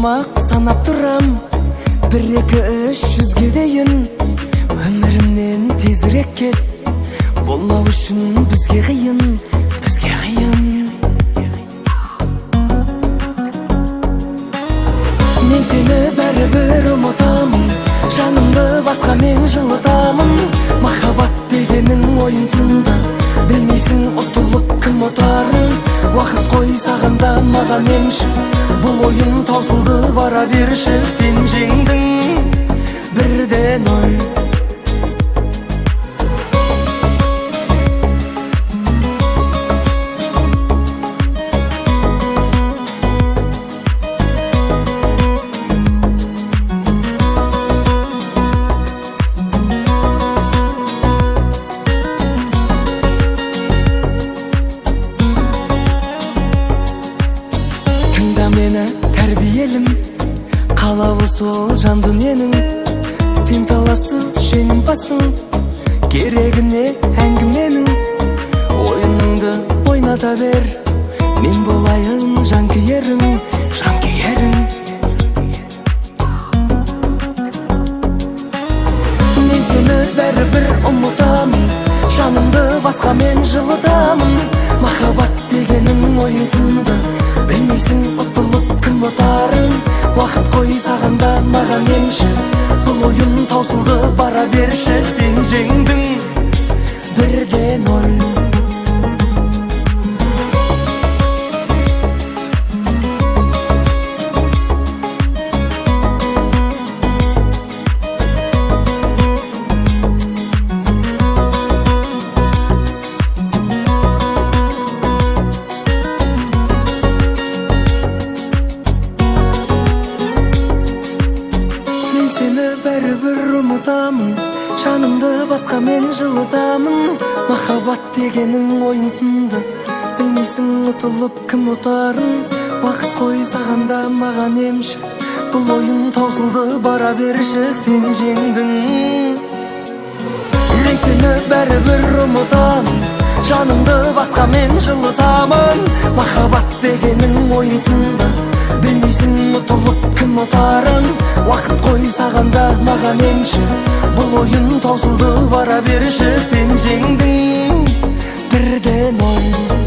салмақ санап тұрам, 1-2-300-ге дейін. Өмірімнен тезірек кет, болмау үшін бізге қиын, бізге қиын. Мен сені бәрібір ұмытамын, жанымды басқа мен жылытамын. Махаббат дегенің ойынсында, білмейсің ұтылып кім ұтарын. Уақыт қой сағында маған емші, бұл ойын таусылды, бара берші. Сен жеңдің 1-0. Мені тәрбиелім, қалауы сол жан дүниенің. Сен талассыз жеңімпазсың, керегіне әңгіменің. Ойыныңды ойната бер, мен болайын жанкүйерің, жанкүйерің. Мен сені бәрібір ұмытамын, жанымды басқа мен жылытамын. Махаббат дегенің ойынсында, білмейсің ұтылып кім ұтарын. Уақыт қой сағында маған емші, бұл ойын таусылды, бара берші. Сен жеңдің 1-0. Сені бәрібір ұмытамын, жанымды басқа мен жылытамын. Махаббат дегенің ойынсында, білмейсің ұтылып кім ұтарын. Уақыт қой сағанда маған емші, бұл ойын таусылды, бара берші. Сен жеңдің. Мен сені бәрібір ұмытамын, жанымды басқа мен жылытамын. Махаббат дегенің ойынсында, білмейсің ұтылып кім ұтарын. Уақыт қой сағанда маған емші, бұл ойын таусылды, бара берші. Сен жеңдің 1-0.